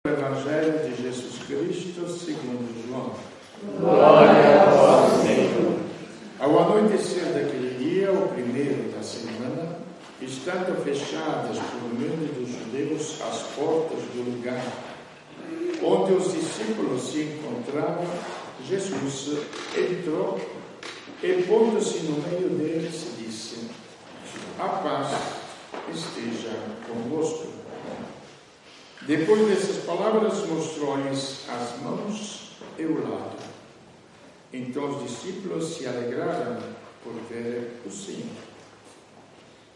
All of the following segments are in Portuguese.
Evangelho de Jesus Cristo segundo João. Glória a vós, Senhor. Ao anoitecer daquele dia, o primeiro da semana, estando fechadas por meio dos judeus as portas do lugar onde os discípulos se encontravam, Jesus entrou e, pondo-se no meio deles, disse: a paz esteja convosco. Depois dessas palavras, mostrou-lhes as mãos e o lado. Então os discípulos se alegraram por ver o Senhor.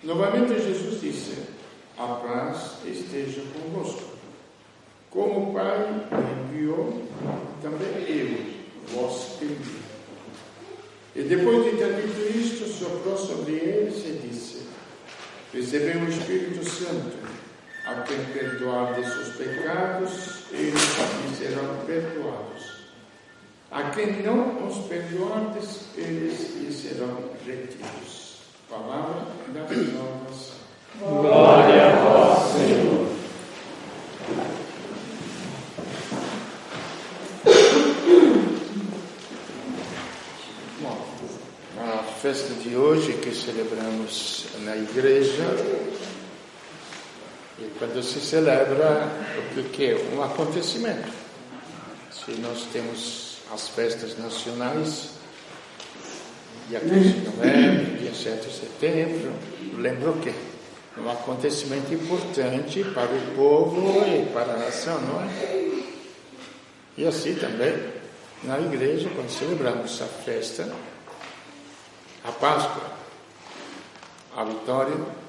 Novamente Jesus disse: a paz esteja convosco. Como o Pai me enviou, também eu vos envio. E depois de ter dito isto, soprou sobre eles e disse: recebei o Espírito Santo. A quem perdoardes os pecados, eles lhes serão perdoados. A quem não os perdoardes, eles lhes serão retidos. Palavra da salvação. Glória a vós, Senhor. Bom, a festa de hoje que celebramos na igreja, e quando se celebra, porque é um acontecimento. Se nós temos as festas nacionais, dia 15 de novembro, dia 7 de setembro, lembra o quê? É um acontecimento importante para o povo e para a nação, não é? E assim também, na igreja, quando celebramos a festa, a Páscoa, a vitória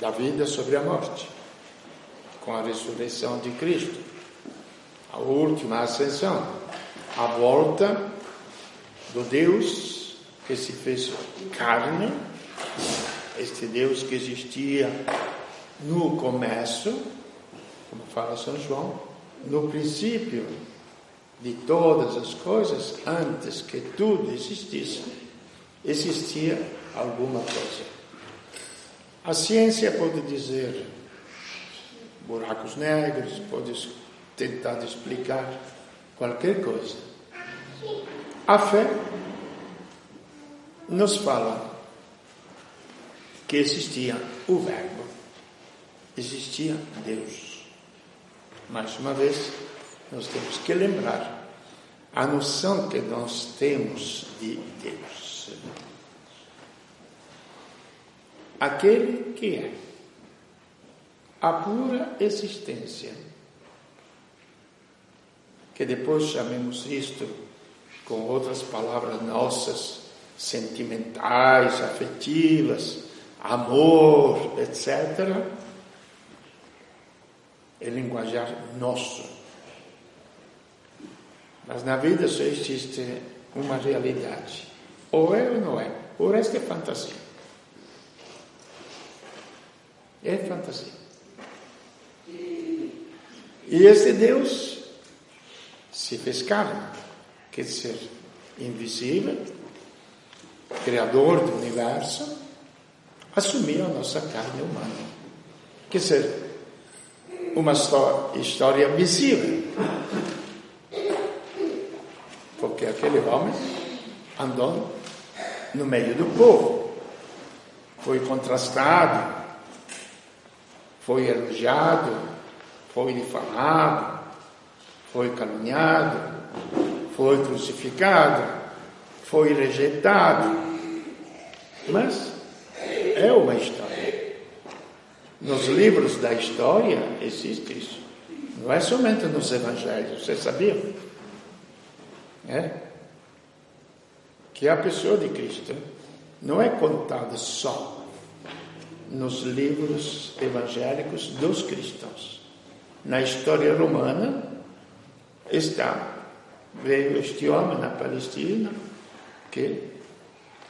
da vida sobre a morte, com a ressurreição de Cristo, a última ascensão, a volta do Deus que se fez carne, este Deus que existia no começo, como fala São João, no princípio de todas as coisas, antes que tudo existisse, existia alguma coisa. A ciência pode dizer buracos negros, pode tentar explicar qualquer coisa. A fé nos fala que existia o Verbo, existia Deus. Mais uma vez, nós temos que lembrar a noção que nós temos de Deus. Aquele que é a pura existência, que depois chamemos isto com outras palavras nossas, sentimentais, afetivas, amor, etc., é linguajar nosso. Mas na vida só existe uma realidade. Ou é ou não é. O resto é fantasia. É fantasia. E esse Deus se fez carne, quer dizer, invisível, criador do universo, assumiu a nossa carne humana. Quer dizer, uma história visível. Porque aquele homem andou no meio do povo, foi contrastado, foi elogiado, foi difamado, foi caluniado, foi crucificado, foi rejeitado. Mas é uma história. Nos livros da história existe isso. Não é somente nos evangelhos, vocês sabiam? Que a pessoa de Cristo não é contada só nos livros evangélicos dos cristãos. Na história romana veio este homem na Palestina que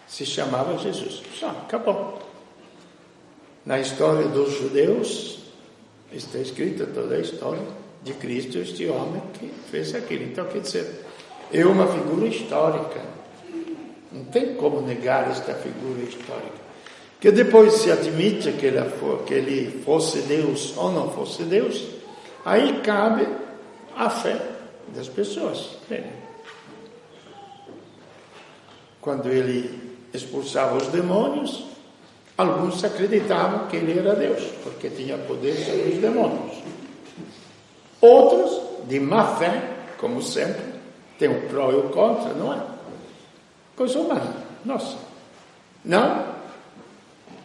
se chamava Jesus. Só, acabou. Na história dos judeus está escrita toda a história de Cristo, este homem que fez aquilo. Então, quer dizer, é uma figura histórica. Não tem como negar esta figura histórica. Que depois se admite que ele fosse Deus ou não fosse Deus, Aí cabe a fé das pessoas. Quando ele expulsava os demônios, alguns acreditavam que ele era Deus, porque tinha poder sobre os demônios. Outros, de má fé, como sempre, tem o pró e o contra, não é? Coisa humana, nossa. Não,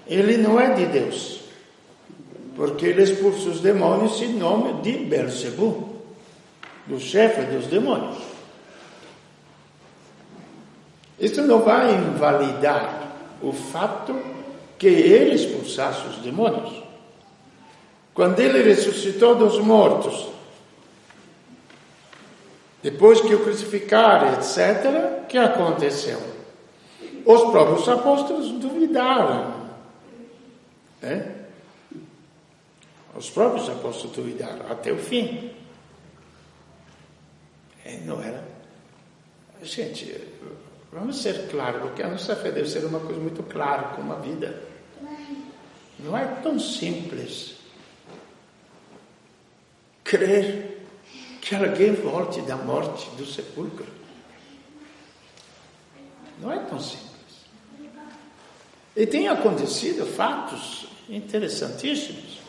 ele não é de Deus, porque ele expulsa os demônios em nome de Belzebu, do chefe dos demônios. Isso não vai invalidar o fato que ele expulsasse os demônios. Quando ele ressuscitou dos mortos, depois que o crucificaram, etc., o que aconteceu? Os próprios apóstolos duvidaram. Os próprios apóstolos duvidaram até o fim. Não era. Gente, vamos ser claros, porque a nossa fé deve ser uma coisa muito clara, como a vida. Não é tão simples crer que alguém volte da morte, do sepulcro. Não é tão simples. E tem acontecido fatos interessantíssimos.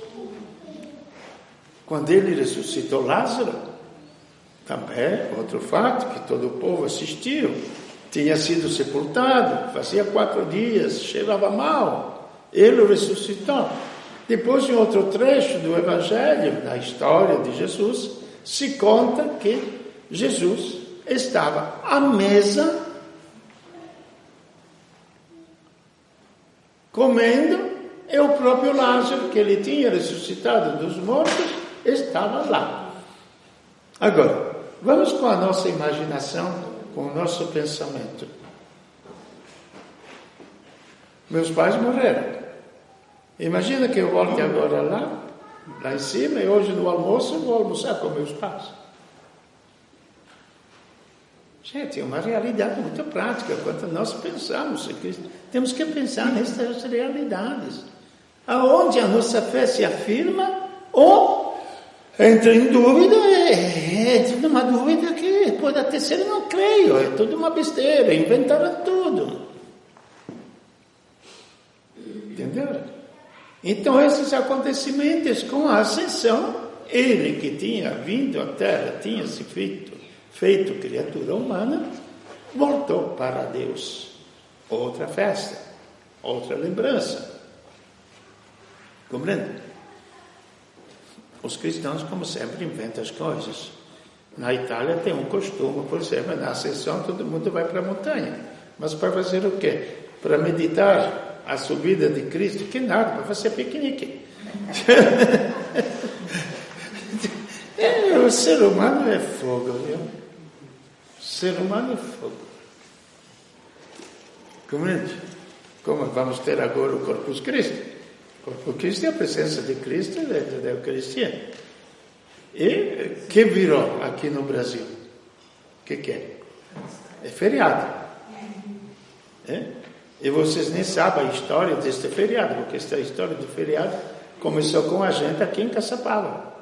Quando ele ressuscitou Lázaro, também outro fato que todo o povo assistiu, tinha sido sepultado, fazia 4 dias, cheirava mal, ele o ressuscitou. Depois, em outro trecho do Evangelho, da história de Jesus, se conta que Jesus estava à mesa, comendo, e o próprio Lázaro, que ele tinha ressuscitado dos mortos, estava lá. Agora, vamos com a nossa imaginação, com o nosso pensamento. Meus pais morreram. Imagina que eu volte agora lá em cima, e hoje no almoço eu vou almoçar com meus pais. Gente, é uma realidade muito prática. Quando nós pensamos em Cristo, temos que pensar nessas realidades. Aonde a nossa fé se afirma ou entra em dúvida, entra numa dúvida que pode até ser, eu não creio, é tudo uma besteira, inventaram tudo. Entendeu? Então, esses acontecimentos com a ascensão, ele que tinha vindo à Terra, tinha se feito criatura humana, voltou para Deus. Outra festa, outra lembrança. Compreende? Os cristãos, como sempre, inventam as coisas. Na Itália tem um costume, por exemplo, na ascensão todo mundo vai para a montanha. Mas para fazer o quê? Para meditar a subida de Cristo, que nada, para fazer piquenique. O ser humano é fogo, viu? O ser humano é fogo. Compreende? Como vamos ter agora o Corpus Christi? O Corpus Christi é a presença de Cristo da Eucaristia. E que virou aqui no Brasil? O que é? É feriado. E vocês nem sabem a história deste feriado, porque esta história do feriado começou com a gente aqui em Caçapava.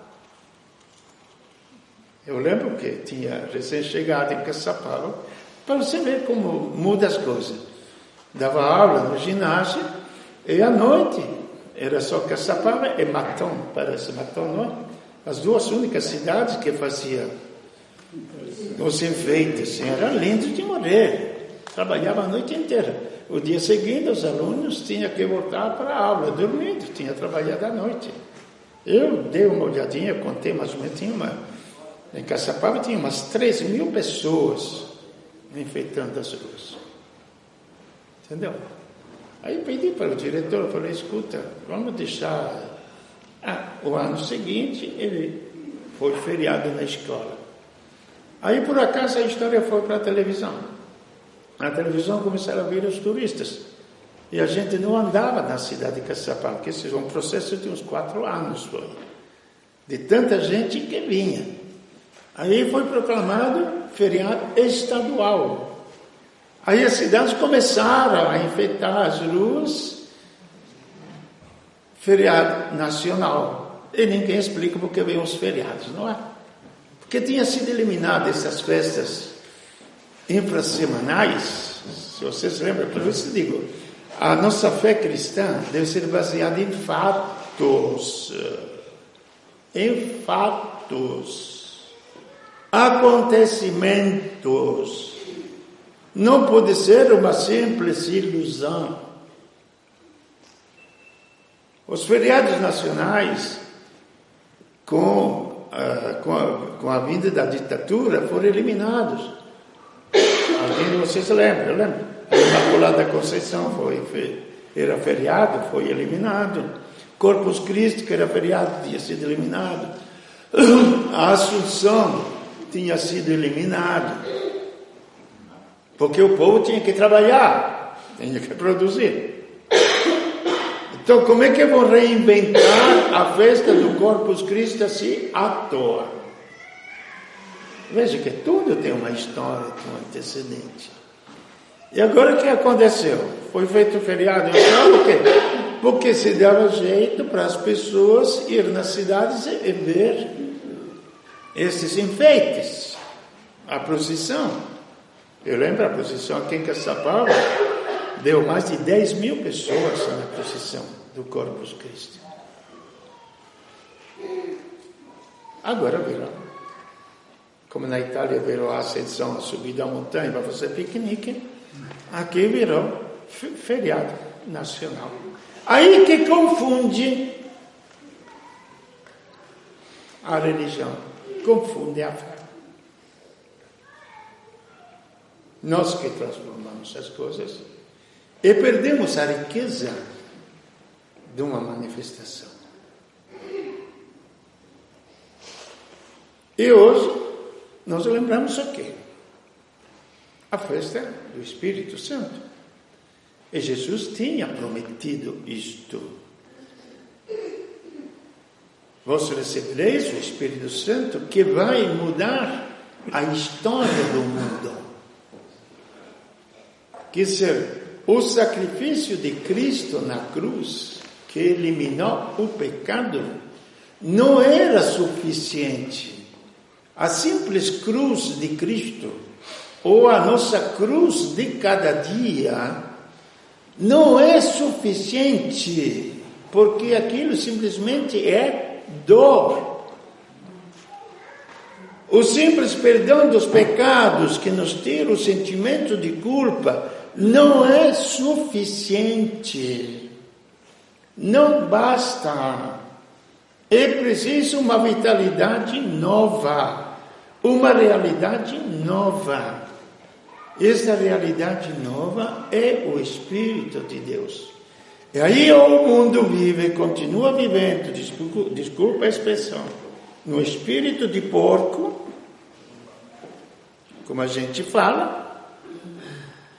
Eu lembro que tinha recém-chegado em Caçapava, para você ver como muda as coisas. Dava aula no ginásio, e à noite era só Caçapava e Matom, parece Matom, não é? As duas únicas cidades que faziam os enfeites, era lindo de morrer. Trabalhava a noite inteira. O dia seguinte, os alunos tinham que voltar para a aula, dormindo, tinha trabalhado à noite. Eu dei uma olhadinha, contei mais ou menos, em Caçapava tinha umas 3.000 pessoas enfeitando as ruas. Entendeu? Aí pedi para o diretor, falei, escuta, vamos deixar... o ano seguinte, ele foi feriado na escola. Aí, por acaso, a história foi para a televisão. Na televisão começaram a vir os turistas. E a gente não andava na cidade de Caçapava, porque esse é um processo de uns 4 anos. Foi. De tanta gente que vinha. Aí foi proclamado feriado estadual. Aí as cidades começaram a enfeitar as ruas, feriado nacional. E ninguém explica porque vem os feriados, não é? Porque tinha sido eliminado essas festas infrasemanais. Se vocês lembram, por isso digo, a nossa fé cristã deve ser baseada em fatos, acontecimentos. Não pode ser uma simples ilusão. Os feriados nacionais, com a vinda da ditadura, foram eliminados. Alguém de vocês lembra? A Imaculada Conceição era feriado, foi eliminado. Corpus Christi, que era feriado, tinha sido eliminado. A Assunção tinha sido eliminado. Porque o povo tinha que trabalhar, tinha que produzir. Então, como é que vão reinventar a festa do Corpus Christi assim à toa? Veja que tudo tem uma história, tem um antecedente. E agora o que aconteceu? Foi feito feriado. Então, por quê? Porque se dava jeito para as pessoas ir nas cidades e ver esses enfeites. A procissão. Eu lembro a procissão aqui em Caçapava, deu mais de 10 mil pessoas na procissão do Corpus Christi. Agora virou. Como na Itália virou a ascensão, a subida à montanha para fazer piquenique, aqui virou feriado nacional. Aí que confunde a religião, confunde a fé. Nós que transformamos as coisas e perdemos a riqueza de uma manifestação. E hoje nós lembramos o quê? A festa do Espírito Santo. E Jesus tinha prometido isto. Vós recebereis o Espírito Santo que vai mudar a história do mundo. Quer dizer, o sacrifício de Cristo na cruz, que eliminou o pecado, não era suficiente. A simples cruz de Cristo, ou a nossa cruz de cada dia, não é suficiente, porque aquilo simplesmente é dor. O simples perdão dos pecados que nos tira o sentimento de culpa não é suficiente. Não basta. É preciso uma vitalidade nova, uma realidade nova. Esta realidade nova é o Espírito de Deus. E aí o mundo vive, continua vivendo, desculpa a expressão, no espírito de porco, como a gente fala,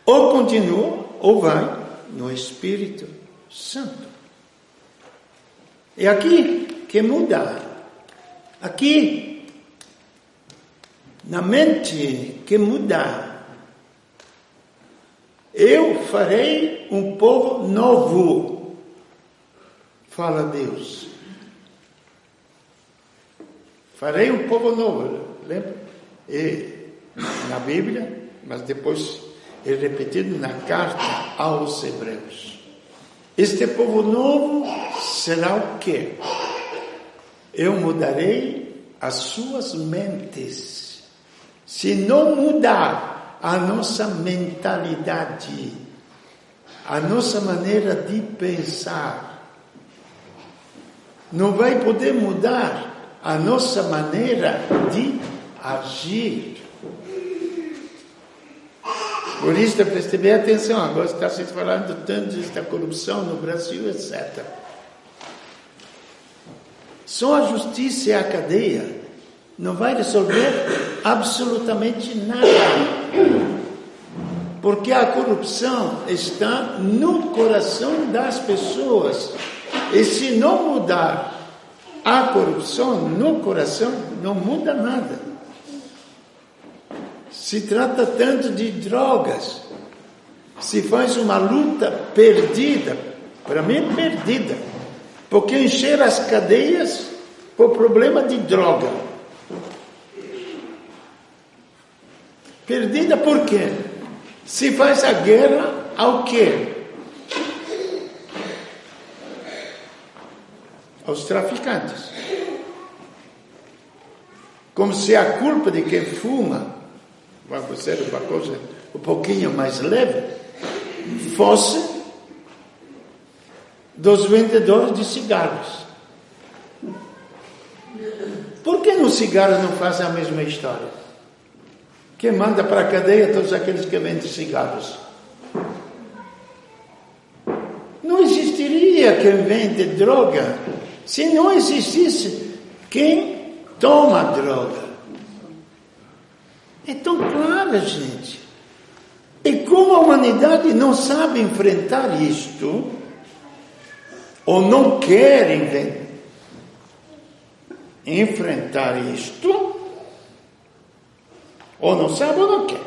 ou continua, ou vai no Espírito Santo. É aqui que muda. Aqui, na mente que muda. Eu farei um povo novo, fala Deus. Farei um povo novo, lembra? E na Bíblia, mas depois é repetido na carta aos Hebreus. Este povo novo será o quê? Eu mudarei as suas mentes. Se não mudar a nossa mentalidade, a nossa maneira de pensar, não vai poder mudar a nossa maneira de agir. Por isso, preste bem atenção, agora está se falando tanto da corrupção no Brasil, etc. Só a justiça e a cadeia não vai resolver absolutamente nada. Porque a corrupção está no coração das pessoas. E se não mudar a corrupção no coração, não muda nada. Se trata tanto de drogas. Se faz uma luta perdida. Para mim, perdida. Porque encher as cadeias por problema de droga. Perdida por quê? Se faz a guerra ao quê? Aos traficantes. Como se a culpa de quem fuma, vamos ser uma coisa um pouquinho mais leve, fosse dos vendedores de cigarros. Por que nos cigarros não fazem a mesma história? Quem manda para a cadeia todos aqueles que vendem cigarros? Não existiria quem vende droga se não existisse quem toma droga. É tão claro, gente. E como a humanidade não sabe enfrentar isto, ou não quer enfrentar isto, ou não sabe ou não quer.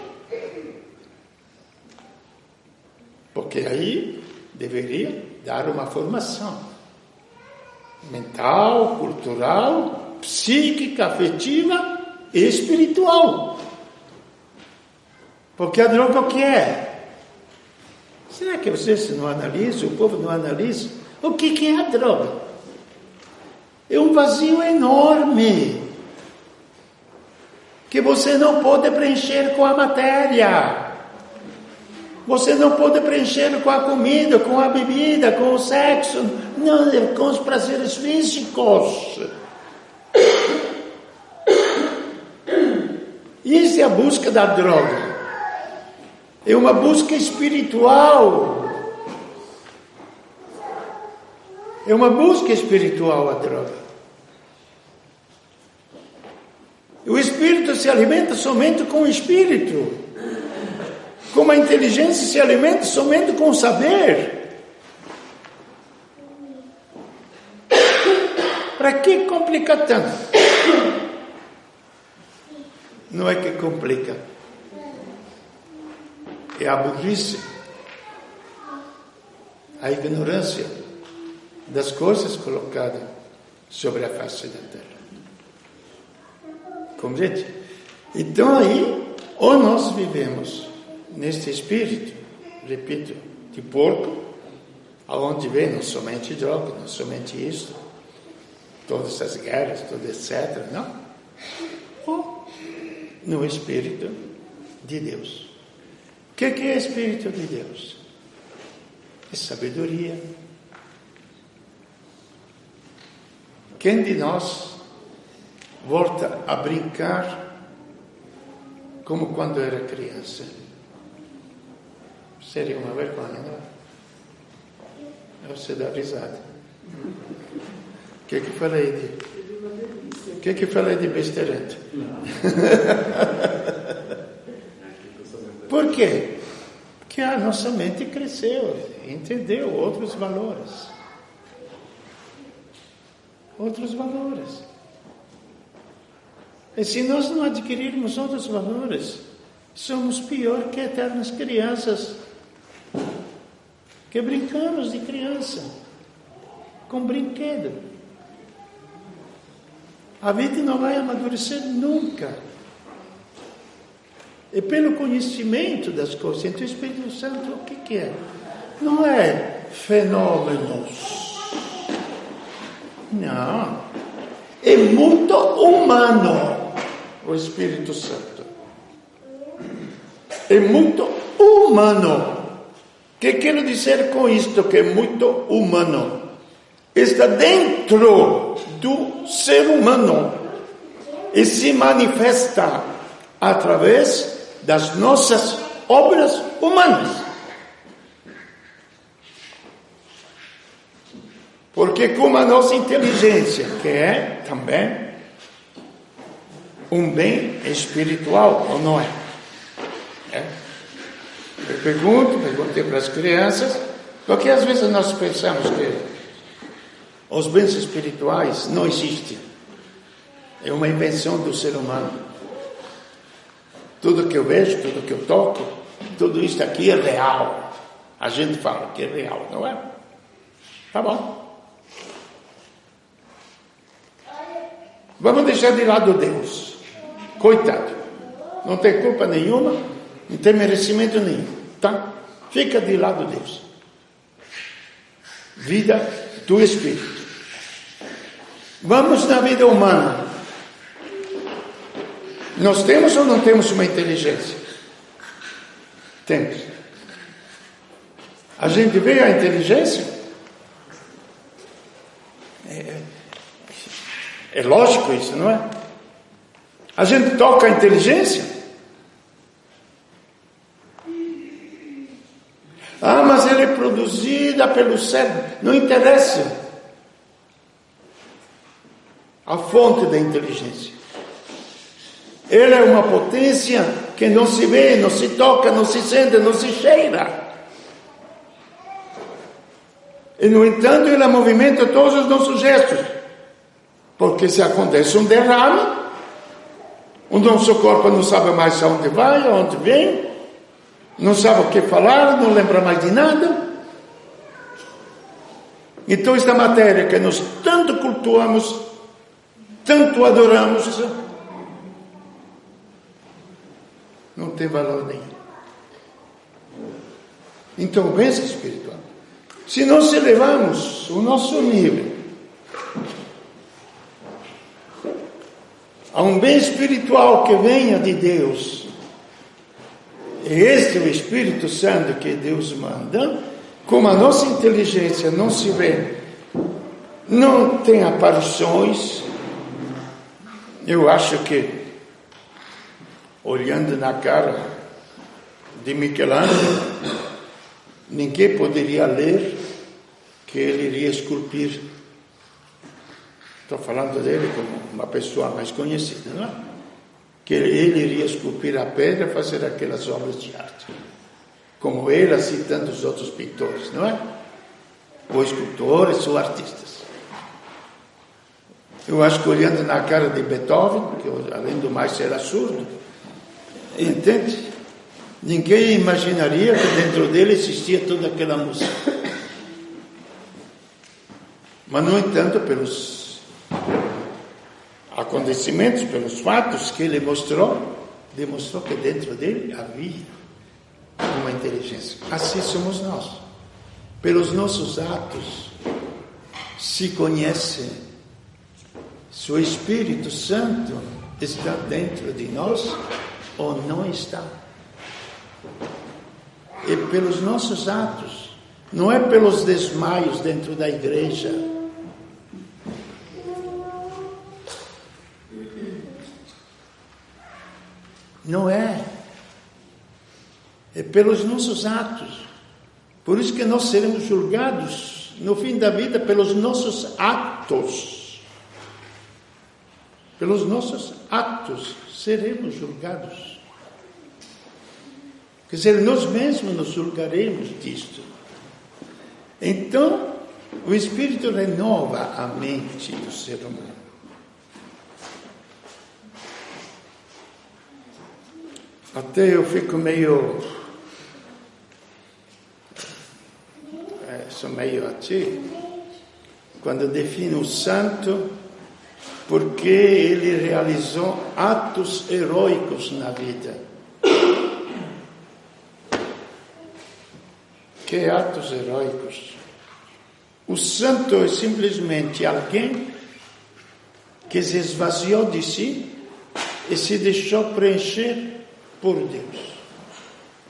Porque aí deveria dar uma formação mental, cultural, psíquica, afetiva e espiritual. Porque a droga o que é? Será que vocês não analisam, o povo não analisa? O que é a droga? É um vazio enorme que você não pode preencher com a matéria. Você não pode preencher com a comida, com a bebida, com o sexo, não, com os prazeres físicos. Isso é a busca da droga. É uma busca espiritual. É uma busca espiritual a droga. O espírito se alimenta somente com o espírito. Como a inteligência se alimenta somente com o saber. Para que complicar tanto? Não é que complica. É a burrice, a ignorância das coisas colocadas sobre a face da terra. Compreende? Então aí, ou nós vivemos neste espírito, repito, de porco, aonde vem não somente droga, não somente isso, todas essas guerras, tudo etc., não? Ou no espírito de Deus. O que é Espírito de Deus? É sabedoria. Quem de nós volta a brincar como quando era criança? Seria uma vergonha, não é? Você dá risada. O que falei de... O que falei de besteirante? Por quê? Porque a nossa mente cresceu, entendeu outros valores. Outros valores. E se nós não adquirirmos outros valores, somos pior que eternas crianças, que brincamos de criança, com brinquedo. A vida não vai amadurecer nunca. E pelo conhecimento das coisas. Então o Espírito Santo, o que é? Não é fenômenos. Não. É muito humano o Espírito Santo. É muito humano. O que quero dizer com isto que é muito humano? Está dentro do ser humano e se manifesta através das nossas obras humanas. Porque como a nossa inteligência, que é também um bem espiritual, ou não é? Eu perguntei para as crianças, porque às vezes nós pensamos que os bens espirituais não existem. É uma invenção do ser humano. Tudo que eu vejo, tudo que eu toco, tudo isso aqui é real. A gente fala que é real, não é? Tá bom. Vamos deixar de lado Deus. Coitado. Não tem culpa nenhuma, não tem merecimento nenhum. Tá? Fica de lado Deus. Vida do Espírito. Vamos na vida humana. Nós temos ou não temos uma inteligência? Temos. A gente vê a inteligência? É lógico isso, não é? A gente toca a inteligência? Ah, mas ela é produzida pelo cérebro. Não interessa. A fonte da inteligência. Ela é uma potência que não se vê, não se toca, não se sente, não se cheira. E, no entanto, ela movimenta todos os nossos gestos. Porque se acontece um derrame, o nosso corpo não sabe mais aonde vai, aonde vem, não sabe o que falar, não lembra mais de nada. Então, esta matéria que nós tanto cultuamos, tanto adoramos, não tem valor nenhum. Então, bênção espiritual. Se nós elevamos o nosso nível a um bem espiritual que venha de Deus, e este é o Espírito Santo que Deus manda, como a nossa inteligência não se vê, não tem aparições, eu acho que, olhando na cara de Michelangelo, ninguém poderia ler que ele iria esculpir. Estou falando dele como uma pessoa mais conhecida, não é? Que ele iria esculpir a pedra e fazer aquelas obras de arte. Como ele, assim tantos outros pintores, não é? Ou escultores ou artistas. Eu acho que olhando na cara de Beethoven, que além do mais era surdo, entende? Ninguém imaginaria que dentro dele existia toda aquela música. Mas, no entanto, pelos acontecimentos, pelos fatos que ele demonstrou que dentro dele havia uma inteligência. Assim somos nós. Pelos nossos atos se conhece se o Espírito Santo está dentro de nós ou não está. E pelos nossos atos, não é pelos desmaios dentro da igreja. Não é. É pelos nossos atos. Por isso que nós seremos julgados no fim da vida pelos nossos atos. Pelos nossos atos seremos julgados. Quer dizer, nós mesmos nos julgaremos disto. Então, o Espírito renova a mente do ser humano. Até eu fico sou meio assim, quando defino o santo, porque ele realizou atos heróicos na vida. Que atos heróicos? O santo é simplesmente alguém que se esvaziou de si e se deixou preencher por Deus.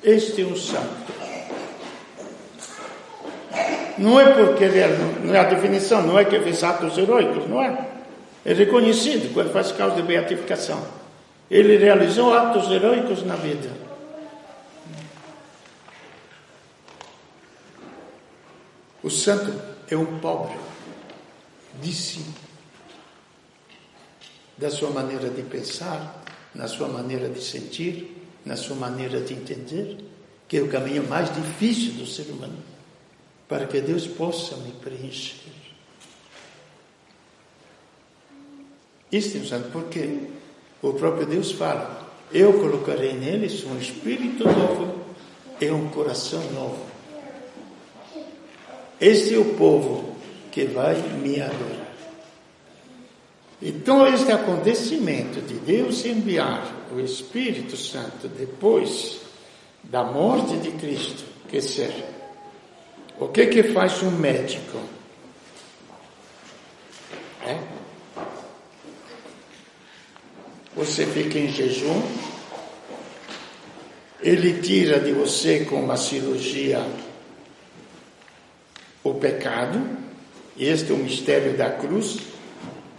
Este é um santo. Não é porque não é a definição, não é que fez atos heróicos, não é? É reconhecido quando faz causa de beatificação. Ele realizou atos heróicos na vida. O santo é um pobre de si, da sua maneira de pensar, na sua maneira de sentir, na sua maneira de entender, que é o caminho mais difícil do ser humano, para que Deus possa me preencher. Isto é um santo, porque o próprio Deus fala: eu colocarei neles um espírito novo e um coração novo. Este é o povo que vai me adorar. Então, este acontecimento de Deus enviar o Espírito Santo depois da morte de Cristo, que ser, o que faz um médico? Você fica em jejum, ele tira de você com uma cirurgia o pecado, e este é o mistério da cruz,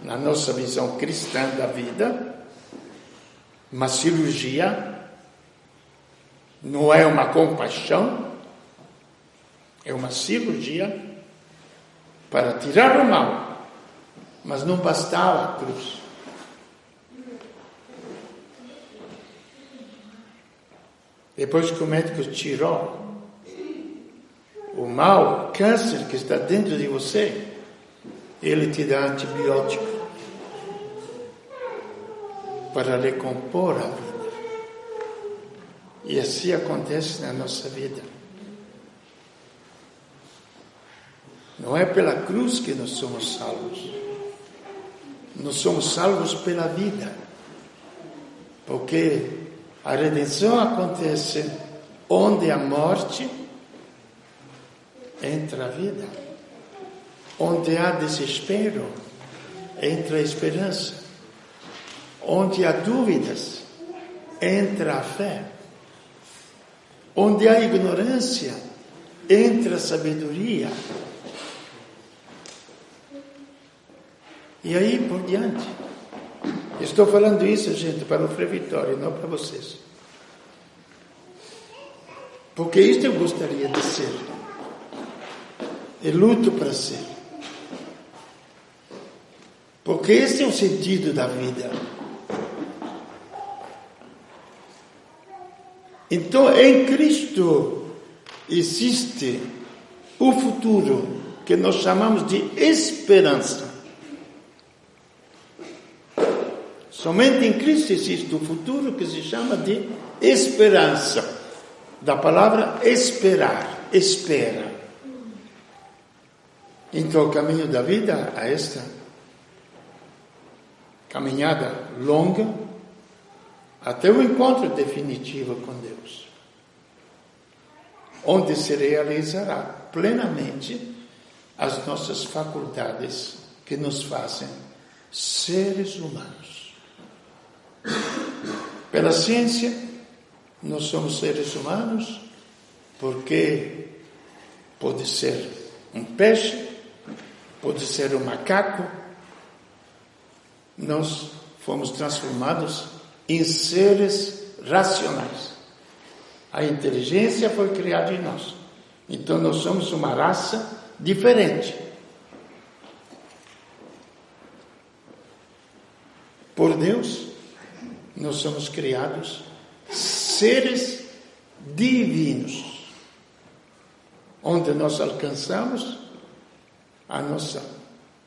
na nossa visão cristã da vida. Uma cirurgia não é uma compaixão, é uma cirurgia para tirar o mal, mas não bastava a cruz. Depois que o médico tirou o mal, o câncer que está dentro de você, ele te dá antibiótico para recompor a vida. E assim acontece na nossa vida. Não é pela cruz que nós somos salvos. Nós somos salvos pela vida. Porque a redenção acontece onde a morte entra a vida. Onde há desespero, entra a esperança. Onde há dúvidas, entra a fé. Onde há ignorância, entra a sabedoria. E aí por diante. Estou falando isso, gente, para o Frei Vitório, não para vocês. Porque isto eu gostaria de ser. E luto para ser. Porque esse é o sentido da vida. Então, em Cristo existe o futuro que nós chamamos de esperança. Somente em Cristo existe o futuro que se chama de esperança. Da palavra esperar, espera. Então, o caminho da vida é esta caminhada longa até o encontro definitivo com Deus, onde se realizará plenamente as nossas faculdades que nos fazem seres humanos. Pela ciência, nós somos seres humanos porque pode ser um peixe, pode ser um macaco. Nós fomos transformados em seres racionais. A inteligência foi criada em nós. Então nós somos uma raça diferente. Por Deus, nós somos criados seres divinos, onde nós alcançamos a nossa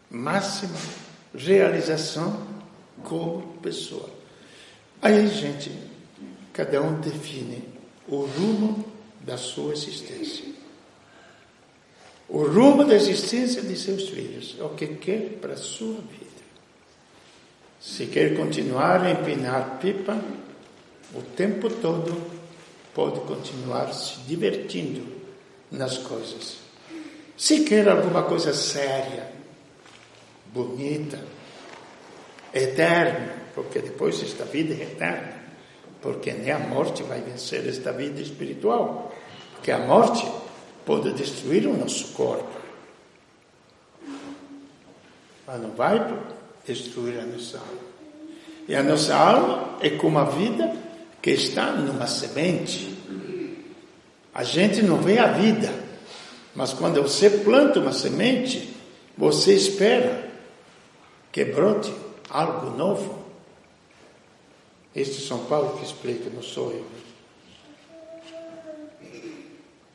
máxima realização como pessoa. Aí, gente, cada um define o rumo da sua existência. O rumo da existência de seus filhos, o que quer para a sua vida. Se quer continuar a empinar pipa o tempo todo, pode continuar se divertindo nas coisas. Se quer alguma coisa séria, bonita, eterna, porque depois esta vida é eterna, porque nem a morte vai vencer esta vida espiritual, porque a morte pode destruir o nosso corpo, mas não vai destruir a nossa alma. E a nossa alma é como a vida que está numa semente. A gente não vê a vida, mas quando você planta uma semente, você espera que brote algo novo. Este é São Paulo que explica, não sou eu.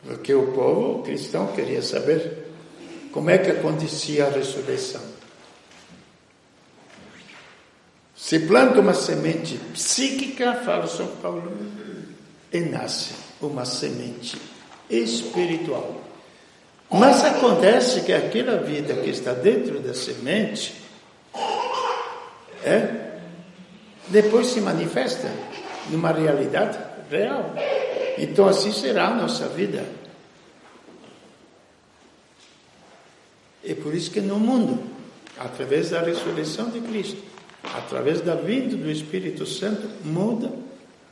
Porque o povo cristão queria saber como é que acontecia a ressurreição. Se planta uma semente psíquica, fala São Paulo, e nasce uma semente espiritual. Mas acontece que aquela vida que está dentro da semente depois se manifesta numa realidade real. Então assim será a nossa vida. É por isso que no mundo, através da ressurreição de Cristo, através da vinda do Espírito Santo, muda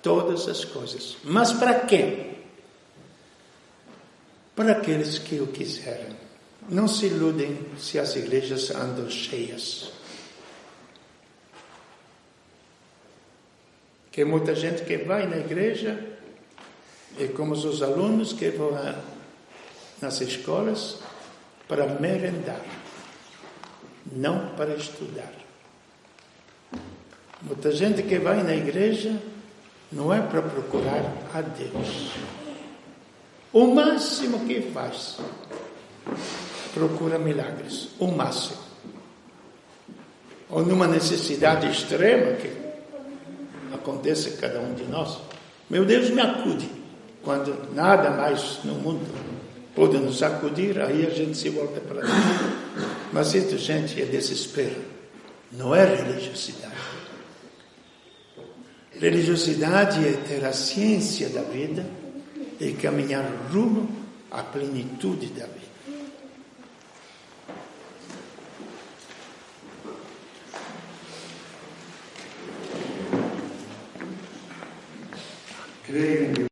todas as coisas. Mas para quê? Para aqueles que o quiserem. Não se iludem se as igrejas andam cheias. Que muita gente que vai na igreja é como os alunos que vão nas escolas para merendar, não para estudar. Muita gente que vai na igreja não é para procurar a Deus. O máximo que faz, procura milagres, o máximo. Ou numa necessidade extrema que acontece a cada um de nós, meu Deus, me acude. Quando nada mais no mundo pode nos acudir, aí a gente se volta para Deus. Mas isso, gente, é desespero. Não é religiosidade. Religiosidade é ter a ciência da vida e caminhar rumo à plenitude da vida. Creio em